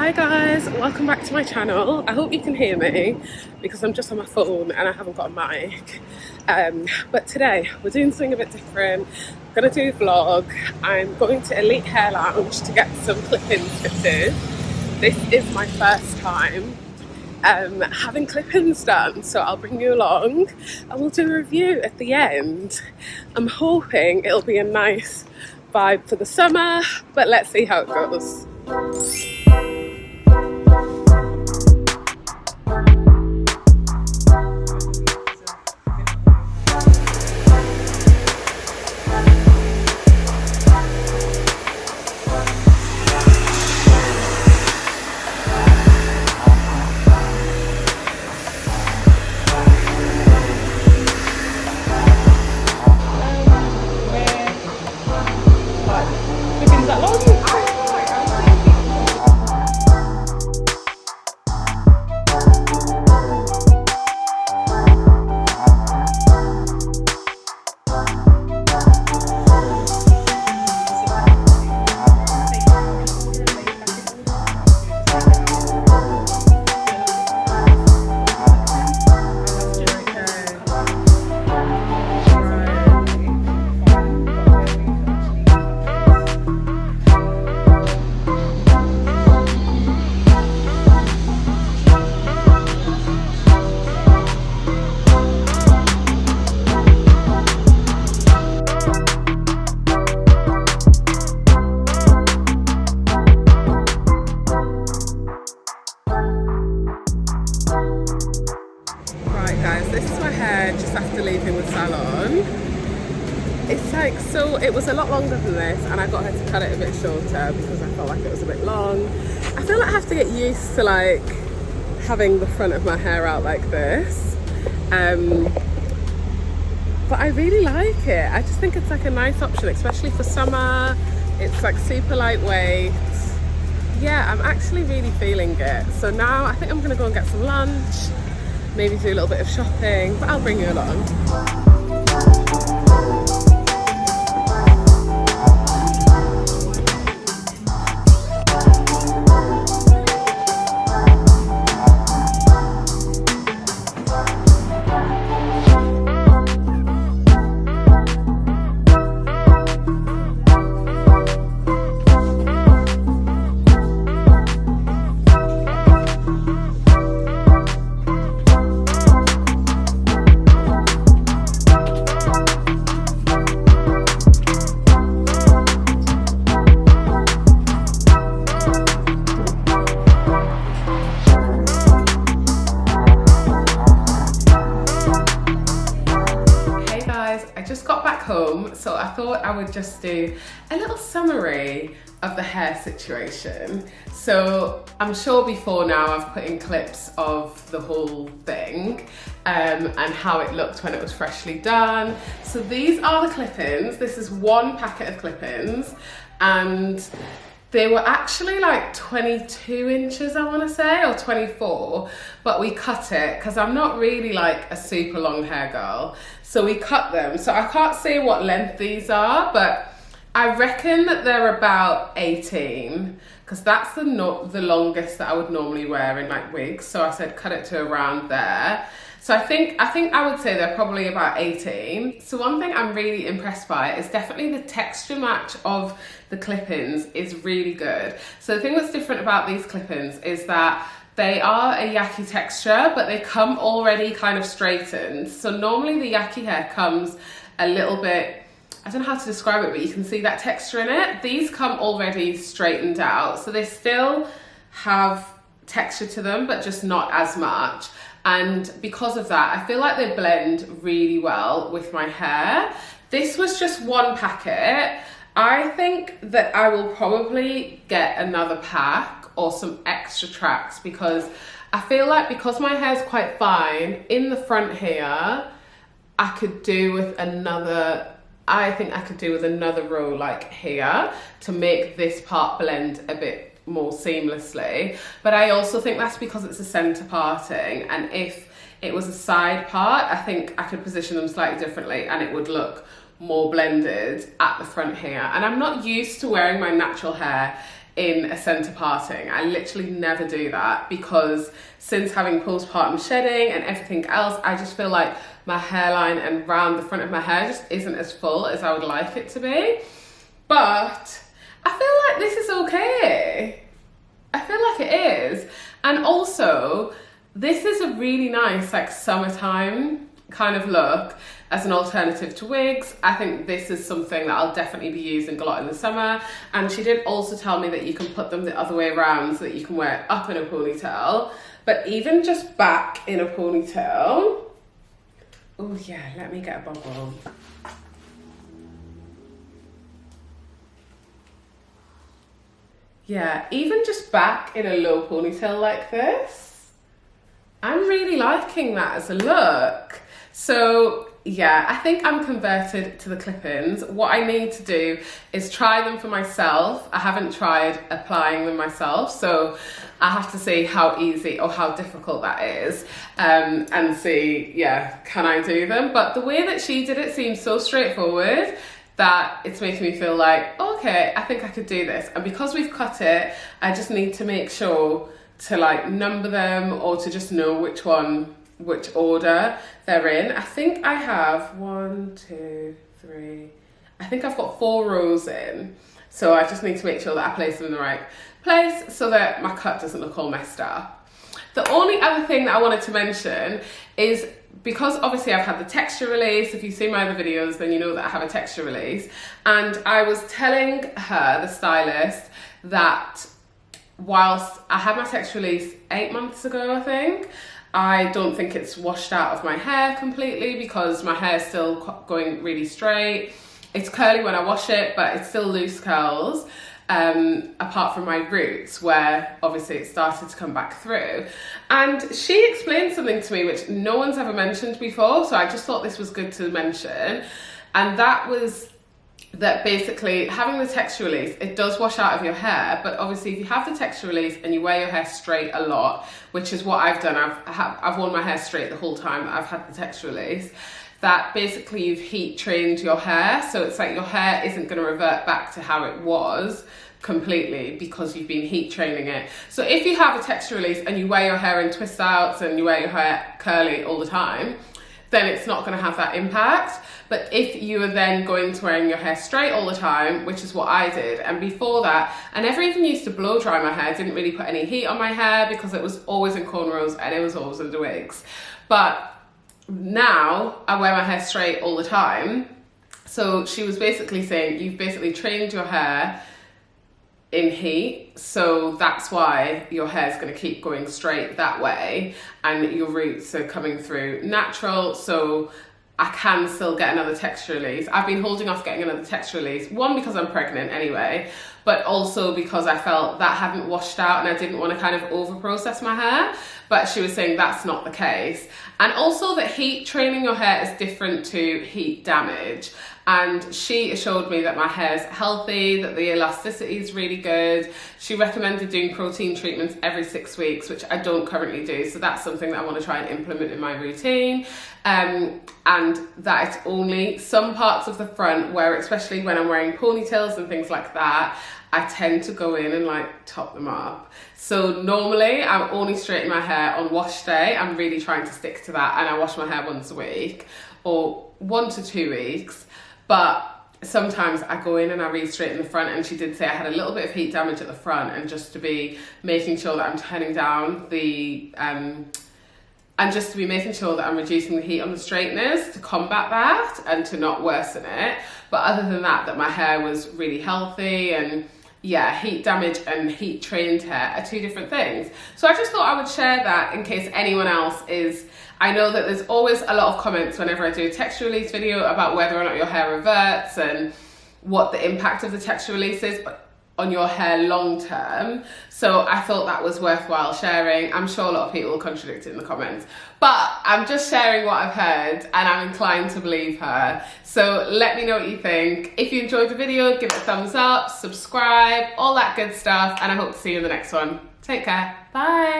Hi guys, welcome back to my channel. I hope you can hear me because I'm just on my phone and I haven't got a mic. But today we're doing something a bit different. I'm gonna do a vlog. I'm going to Elite Hair Lounge to get some clip-ins fitted. This is my first time having clip-ins done, so I'll bring you along and we'll do a review at the end. I'm hoping it'll be a nice vibe for the summer, but let's see how it goes. Leaving the salon. It's like, so it was a lot longer than this and I got her to cut it a bit shorter because I felt like it was a bit long. I feel like I have to get used to like having the front of my hair out like this, but I really like it. I just think it's like a nice option, especially for summer. It's like super lightweight. Yeah, I'm actually really feeling it. So now I think I'm gonna go and get some lunch, maybe do a little bit of shopping, but I'll bring you along. So I thought I would just do a little summary of the hair situation. So I'm sure before now I've put in clips of the whole thing and how it looked when it was freshly done. So these are the clip-ins. This is one packet of clip-ins and they were actually like 22 inches, I want to say, or 24, but we cut it because I'm not really like a super long hair girl. So we cut them. So I can't say what length these are, but I reckon that they're about 18 because that's the longest that I would normally wear in like wigs. So I said cut it to around there. So I think I would say they're probably about 18. So one thing I'm really impressed by is definitely the texture match of the clip-ins is really good. So the thing that's different about these clip-ins is that they are a yaki texture, but they come already kind of straightened. So normally the yaki hair comes a little bit, I don't know how to describe it, but you can see that texture in it. These come already straightened out. So they still have texture to them, but just not as much. And because of that, I feel like they blend really well with my hair. This was just one packet. I think that I will probably get another pack or some extra tracks because I feel like because my hair is quite fine in the front here, I could do with another, I think I could do with another row like here to make this part blend a bit more seamlessly. But I also think that's because it's a center parting, and if it was a side part, I think I could position them slightly differently and it would look more blended at the front here. And I'm not used to wearing my natural hair in a centre parting. I literally never do that because since having postpartum shedding and everything else, I just feel like my hairline and round the front of my hair just isn't as full as I would like it to be. But I feel like this is okay. I feel like it is. And also, this is a really nice like summertime kind of look as an alternative to wigs. I think this is something that I'll definitely be using a lot in the summer. And she did also tell me that you can put them the other way around so that you can wear it up in a ponytail. But even just back in a ponytail, oh yeah, let me get a bubble. Yeah, even just back in a low ponytail like this, I'm really liking that as a look. So yeah, I think I'm converted to the clip-ins. What I need to do is try them for myself. I haven't tried applying them myself, so I have to see how easy or how difficult that is, and see, yeah, can I do them? But the way that she did it seems so straightforward that it's making me feel like, okay, I think I could do this. And because we've cut it, I just need to make sure to like number them or to just know which order they're in. I think I have 1, 2, 3, I think I've got 4 rows in. So I just need to make sure that I place them in the right place so that my cut doesn't look all messed up. The only other thing that I wanted to mention is, because obviously I've had the texture release, if you've seen my other videos then you know that I have a texture release, and I was telling her, the stylist, that whilst I had my texture release 8 months ago, I think, I don't think it's washed out of my hair completely because my hair is still going really straight. It's curly when I wash it, but it's still loose curls, apart from my roots where obviously it started to come back through. And she explained something to me which no one's ever mentioned before, so I just thought this was good to mention. And that was that basically having the texture release, it does wash out of your hair, but obviously if you have the texture release and you wear your hair straight a lot, which is what I've done, I've worn my hair straight the whole time I've had the texture release, that basically you've heat trained your hair, so it's like your hair isn't going to revert back to how it was completely because you've been heat training it. So if you have a texture release and you wear your hair in twist outs and you wear your hair curly all the time, then it's not going to have that impact. But if you are then going to wearing your hair straight all the time, which is what I did, and before that, I never even used to blow dry my hair, didn't really put any heat on my hair because it was always in cornrows and it was always under wigs. But now I wear my hair straight all the time. So she was basically saying, you've basically trained your hair in heat, so that's why your hair's going to keep going straight that way and your roots are coming through natural, so I can still get another texture release. I've been holding off getting another texture release, one because I'm pregnant anyway, but also because I felt that hadn't washed out and I didn't want to kind of over process my hair. But she was saying that's not the case. And also that heat training your hair is different to heat damage. And she assured me that my hair's healthy, that the elasticity is really good. She recommended doing protein treatments every 6 weeks, which I don't currently do. So that's something that I want to try and implement in my routine. And that it's only some parts of the front where, especially when I'm wearing ponytails and things like that, I tend to go in and like top them up. So normally I'm only straightening my hair on wash day. I'm really trying to stick to that, and I wash my hair once a week or 1 to 2 weeks. But sometimes I go in and I re-straighten the front, and she did say I had a little bit of heat damage at the front, and just to be making sure that I'm turning down the and just to be making sure that I'm reducing the heat on the straighteners to combat that and to not worsen it. But other than that, that my hair was really healthy. And yeah, heat damage and heat trained hair are 2 different things. So I just thought I would share that in case anyone else is. I know that there's always a lot of comments whenever I do a texture release video about whether or not your hair reverts and what the impact of the texture release is on your hair long term. So I thought that was worthwhile sharing. I'm sure a lot of people will contradict it in the comments, but I'm just sharing what I've heard and I'm inclined to believe her. So let me know what you think. If you enjoyed the video, give it a thumbs up, subscribe, all that good stuff, and I hope to see you in the next one. Take care. Bye.